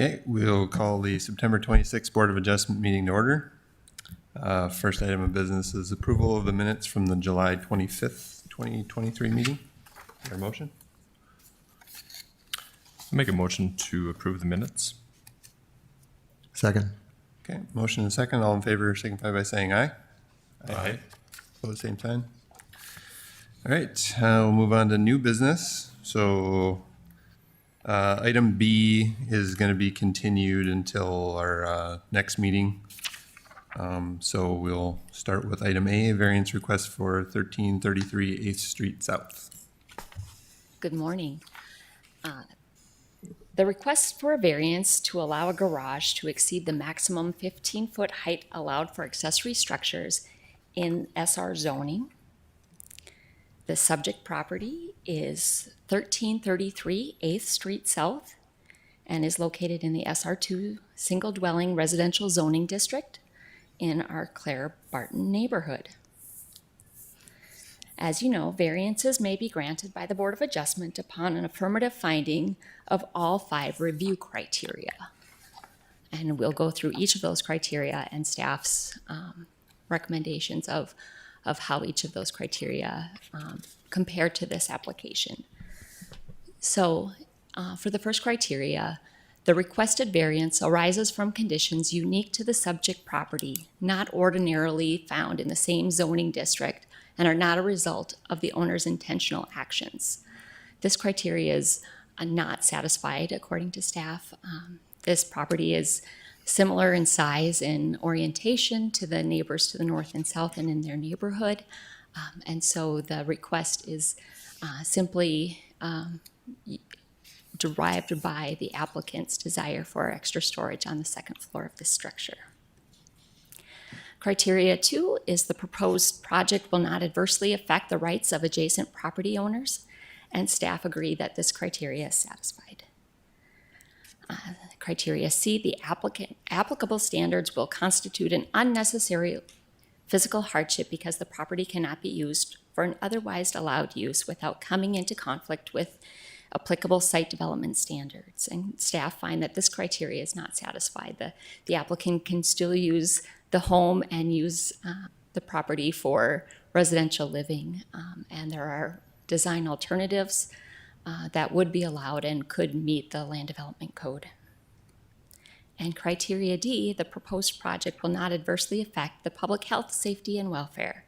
Okay, we'll call the September 26th Board of Adjustment meeting to order. First item of business is approval of the minutes from the July 25th, 2023 meeting. Is there a motion? Make a motion to approve the minutes. Second. Okay, motion and second. All in favor signify by saying aye. Aye. Opposed, same sign. All right, we'll move on to new business. So item B is going to be continued until our next meeting. So we'll start with item A, variance request for 1333 8th Street South. Good morning. The request for a variance to allow a garage to exceed the maximum 15-foot height allowed for accessory structures in SR zoning. The subject property is 1333 8th Street South and is located in the SR2 Single Dwelling Residential Zoning District in our Claire Barton neighborhood. As you know, variances may be granted by the Board of Adjustment upon an affirmative finding of all 5 review criteria. And we'll go through each of those criteria and staff's recommendations of how each of those criteria compare to this application. So for the first criteria, the requested variance arises from conditions unique to the subject property, not ordinarily found in the same zoning district, and are not a result of the owner's intentional actions. This criteria is not satisfied according to staff. This property is similar in size and orientation to the neighbors to the north and south and in their neighborhood. And so the request is simply derived by the applicant's desire for extra storage on the second floor of the structure. Criteria 2 is the proposed project will not adversely affect the rights of adjacent property owners, and staff agree that this criteria is satisfied. Criteria C, the applicable standards will constitute an unnecessary physical hardship because the property cannot be used for an otherwise allowed use without coming into conflict with applicable site development standards. And staff find that this criteria is not satisfied. The applicant can still use the home and use the property for residential living. And there are design alternatives that would be allowed and could meet the land development code. And criteria D, the proposed project will not adversely affect the public health, safety, and welfare.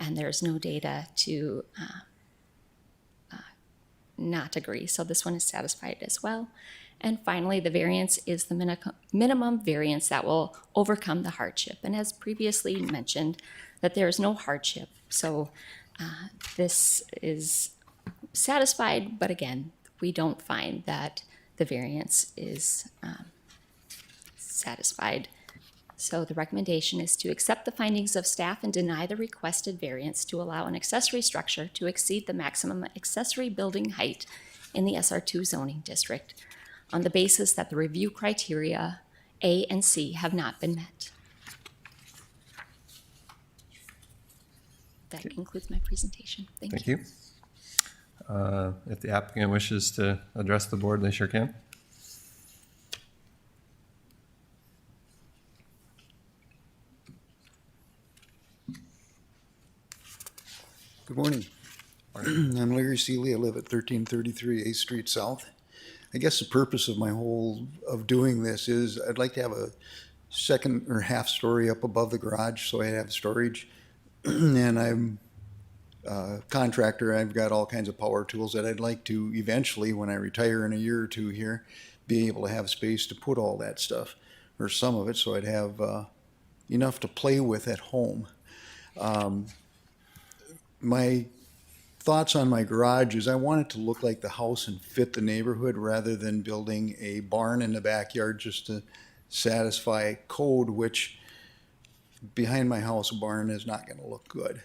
And there's no data to not agree. So this one is satisfied as well. And finally, the variance is the minimum variance that will overcome the hardship. And as previously mentioned, that there is no hardship. So this is satisfied, but again, we don't find that the variance is satisfied. So the recommendation is to accept the findings of staff and deny the requested variance to allow an accessory structure to exceed the maximum accessory building height in the SR2 zoning district on the basis that the review criteria A and C have not been met. That concludes my presentation. Thank you. If the applicant wishes to address the board, they sure can. Good morning. I'm Larry Seeley. I live at 1333 8th Street South. I guess the purpose of of doing this is I'd like to have a second or half story up above the garage so I have storage. And I'm a contractor. I've got all kinds of power tools that I'd like to eventually, when I retire in a year or two here, be able to have space to put all that stuff, or some of it, so I'd have enough to play with at home. My thoughts on my garage is I want it to look like the house and fit the neighborhood rather than building a barn in the backyard just to satisfy code, which behind my house, a barn is not going to look good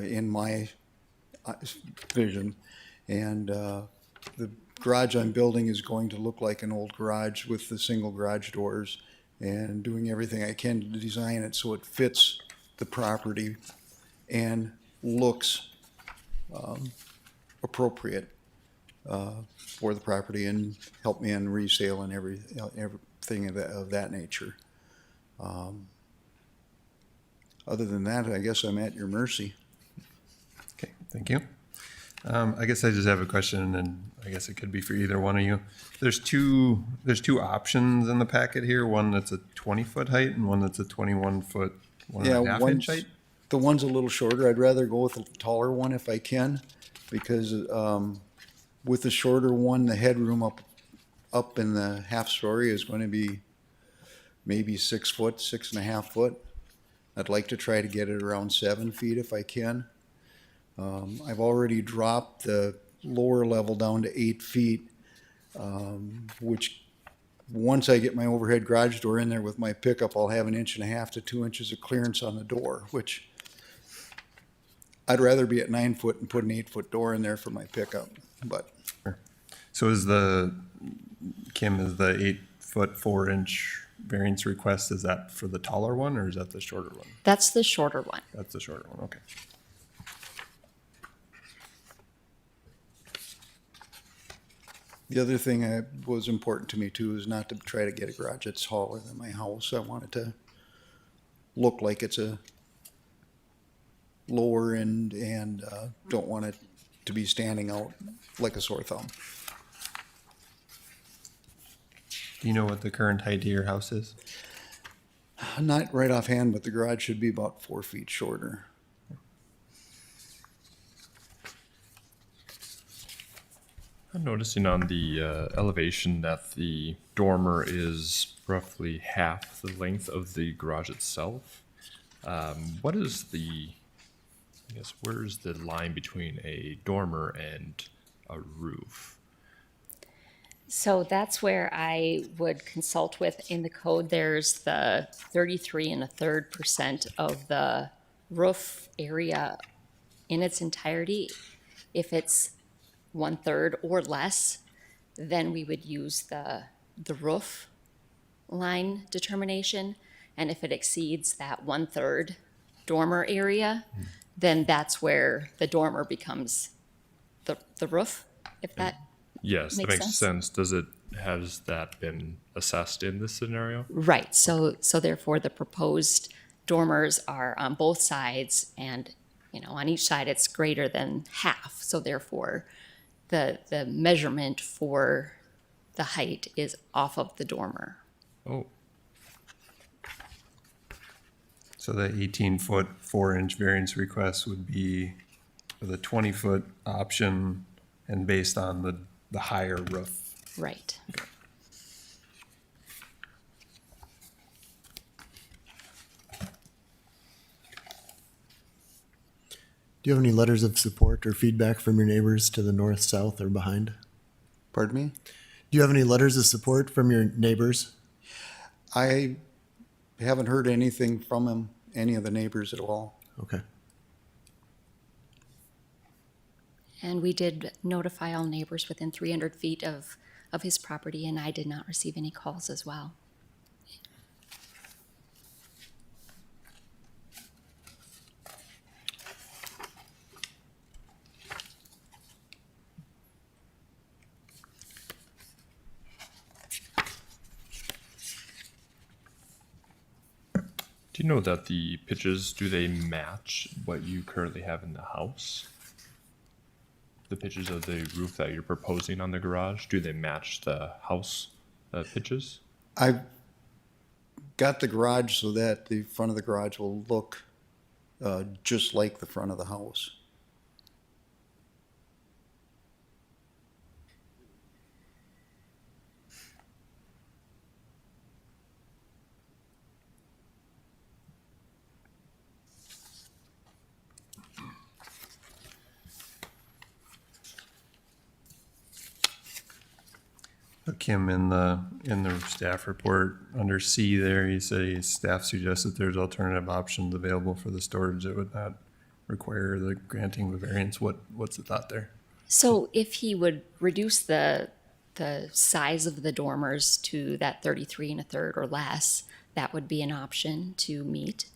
in my vision. And the garage I'm building is going to look like an old garage with the single garage doors, and doing everything I can to design it so it fits the property and looks appropriate. for the property and help me in resale and everything of that nature. Other than that, I guess I'm at your mercy. Okay, thank you. I guess I just have a question, and I guess it could be for either one of you. There's two options in the packet here. One that's a 20-foot height and one that's a 21-foot, one and a half inch height. The one's a little shorter. I'd rather go with a taller one if I can, because with the shorter one, the headroom up in the half story is going to be maybe 6 foot, 6.5 foot. I'd like to try to get it around 7 feet if I can. I've already dropped the lower level down to 8 feet, which once I get my overhead garage door in there with my pickup, I'll have 1.5 inches to 2 inches of clearance on the door, which I'd rather be at 9 foot and put an 8-foot door in there for my pickup, but. So Kim, is the 8-foot 4-inch variance request, is that for the taller one or is that the shorter one? That's the shorter one. That's the shorter one, okay. The other thing that was important to me too is not to try to get a garage that's taller than my house. I want it to look like it's a lower end and don't want it to be standing out like a sore thumb. Do you know what the current height of your house is? Not right offhand, but the garage should be about 4 feet shorter. I'm noticing on the elevation that the dormer is roughly half the length of the garage itself. What is where's the line between a dormer and a roof? So that's where I would consult with in the code. There's the 33 1/3% of the roof area in its entirety. If it's 1/3 or less, then we would use the roof line determination. And if it exceeds that 1/3 dormer area, then that's where the dormer becomes the roof, if that Yes, that Makes makes sense. Has that been assessed in this scenario? right. So therefore the proposed dormers are on both sides, and on each side it's greater than half. So therefore the measurement for the height is off of the dormer. Oh, So the 18-foot 4-inch variance request would be for the 20-foot option and based on the higher roof. Right. Do you have any letters of support or feedback from your neighbors to the north, south, or behind? Pardon me? Do you have any letters of support from your neighbors? I haven't heard anything from him, any of the neighbors at all. Okay. And we did notify all neighbors within 300 feet of his property, and I did not receive any calls as well. do you know that the pitches, do they match what you currently have in the house? The pitches of the roof that you're proposing on the garage, do they match the house pitches? I've got the garage so that the front of the garage will look just like the front of the house. Kim, in the staff report under C there, you say staff suggests that there's alternative options available for the storage that would not require the granting of a variance. What's the thought there? So if he would reduce the size of the dormers to that 33 1/3 or less, that would be an option to meet.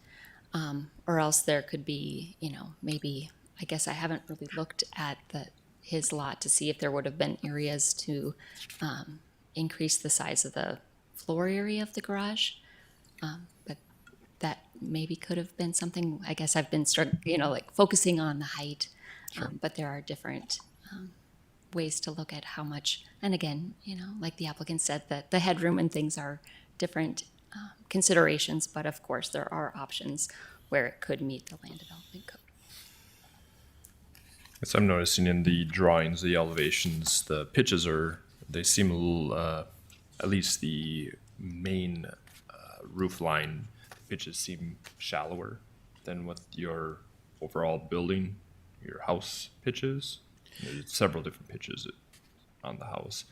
Or else there could be, maybe, I guess I haven't really looked at his lot to see if there would have been areas to increase the size of the floor area of the garage. But that maybe could have been something. I guess I've been like focusing on the height, but there are different ways to look at how much. And again, like the applicant said, that the headroom and things are different considerations. But of course, there are options where it could meet the land development code. As I'm noticing in the drawings, the elevations, the pitches they seem a little, at least the main roof line pitches seem shallower than what your overall building, your house pitches. There's several different pitches on the house.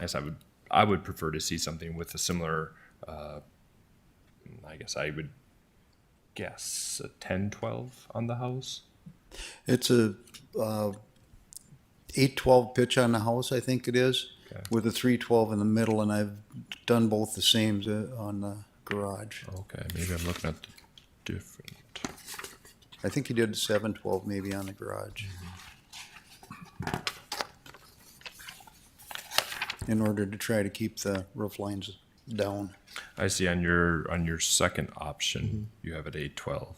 As I would prefer to see something with a similar, I guess I would guess a 10-12 on the house. It's a 8-12 pitch on the house, I think it is, Okay. with a 3-12 in the middle, and I've done both the same on the garage. Okay, maybe I'm looking at the different. I think he did 7-12 maybe on the garage. In order to try to keep the roof lines down. I see on your second option, you have it 8-12.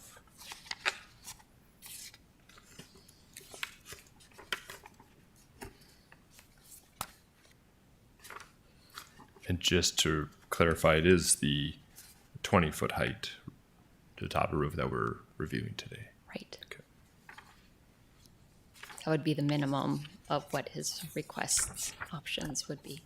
And just to clarify, it is the 20-foot height to the top of the roof that we're reviewing today. Right. Okay. That would be the minimum of what his requests options would be.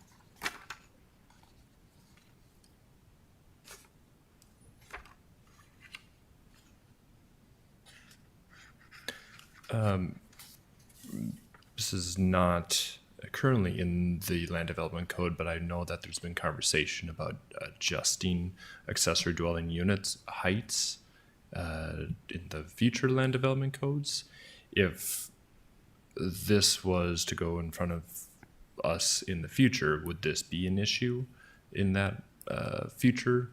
This is not currently in the land development code, but I know that there's been conversation about adjusting accessory dwelling units heights in the future land development codes. If this was to go in front of us in the future, would this be an issue in that future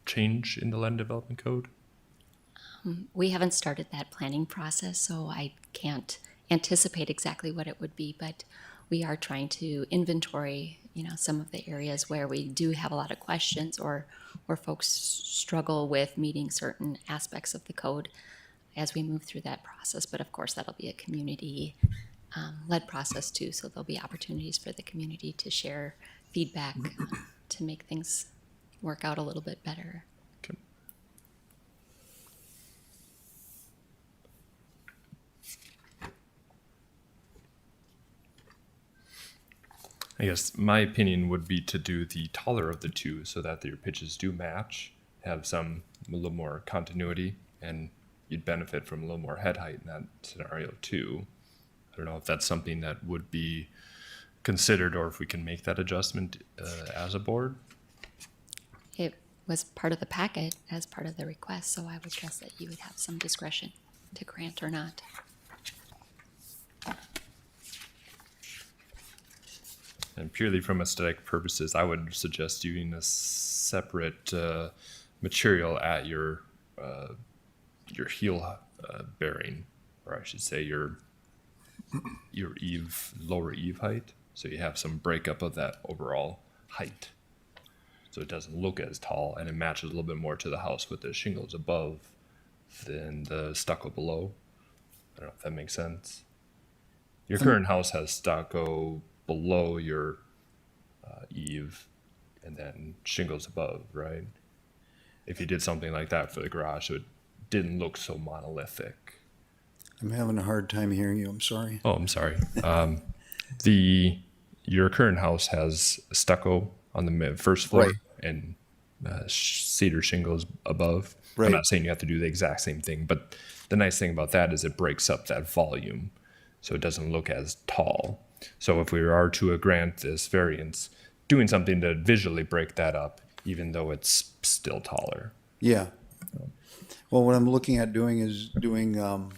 change in the land development code? We haven't started that planning process, so I can't anticipate exactly what it would be, but we are trying to inventory, some of the areas where we do have a lot of questions or where folks struggle with meeting certain aspects of the code as we move through that process. But of course, that'll be a community led process too, so there'll be opportunities for the community to share feedback to make things work out a little bit better. Okay. I guess my opinion would be to do the taller of the two so that your pitches do match, have a little more continuity, and you'd benefit from a little more head height in that scenario too. I don't know if that's something that would be considered or if we can make that adjustment as a board. It was part of the packet as part of the request, so I would guess that you would have some discretion to grant or not. And purely from aesthetic purposes, I would suggest using a separate material at your heel bearing, or I should say your lower eave height, so you have some breakup of that overall height, so it doesn't look as tall and it matches a little bit more to the house with the shingles above than the stucco below. I don't know if that makes sense. Your current house has stucco below your eave and then shingles above, right? If you did something like that for the garage, so it didn't look so monolithic. I'm having a hard time hearing you, I'm sorry. Oh, I'm sorry. Your current house has stucco on the first floor Right. and cedar shingles above. Right. I'm not saying you have to do the exact same thing, but the nice thing about that is it breaks up that volume, so it doesn't look as tall. So if we are to grant this variance, doing something to visually break that up, even though it's still taller. Yeah. Well, what I'm looking at doing is doing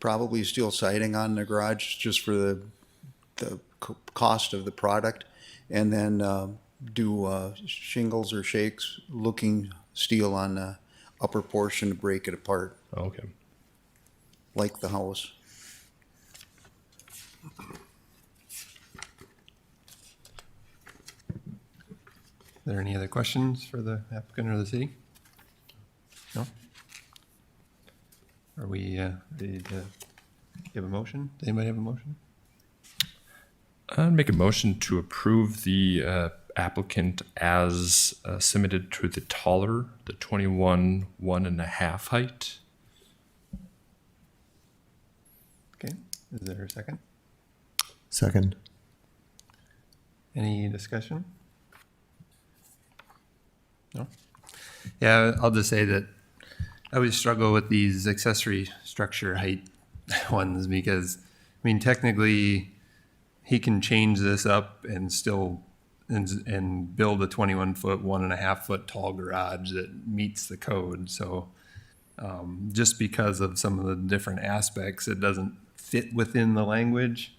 probably steel siding on the garage just for the cost of the product, and then do shingles or shakes looking steel on the upper portion to break it apart. Okay. like the house. Are there any other questions for the applicant or the city? No? Are we ready to give a motion? Does anybody have a motion? I'd make a motion to approve the applicant as submitted to the taller, the 21 1.5 height. Okay, is there a second? Second. Any discussion? No? Yeah, I'll just say that I always struggle with these accessory structure height ones because, I mean, technically, he can change this up and still and build a 21-foot, 1.5-foot tall garage that meets the code. So just because of some of the different aspects, it doesn't fit within the language.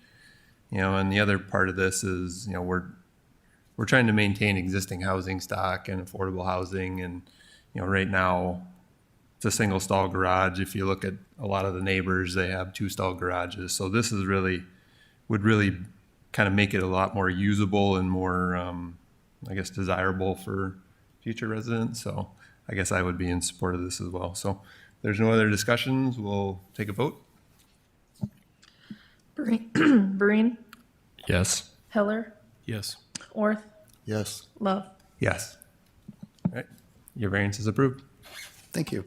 You know, and the other part of this is, you know, we're trying to maintain existing housing stock and affordable housing. And, you know, right now it's a single stall garage. If you look at a lot of the neighbors, they have 2-stall garages. So this is would really kind of make it a lot more usable and more, I guess, desirable for future residents. So I guess I would be in support of this as well. So if there's no other discussions, we'll take a vote. Breen, Yes. Heller, Yes. Orth, Yes. Love. Yes. All right. Your variance is approved. Thank you.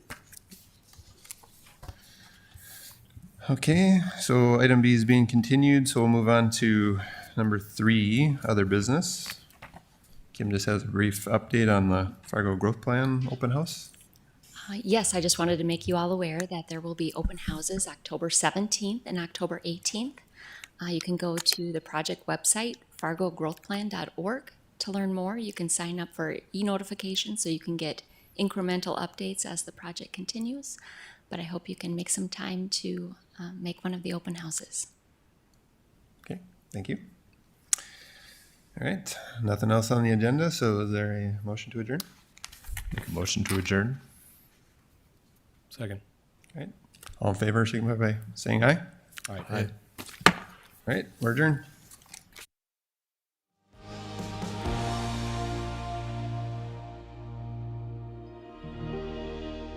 Okay, so item B is being continued, so we'll move on to number 3, other business. Kim just has a brief update on the Fargo Growth Plan open house. Yes, I just wanted to make you all aware that there will be open houses October 17th and October 18th. You can go to the project website, fargogrowthplan.org, to learn more. You can sign up for e-notifications so you can get incremental updates as the project continues. But I hope you can make some time to make one of the open houses. Okay, thank you. All right, nothing else on the agenda, so is there a motion to adjourn? Make a motion to adjourn. Second. All right, all in favor, signify by saying aye. Aye. All right, we're adjourned.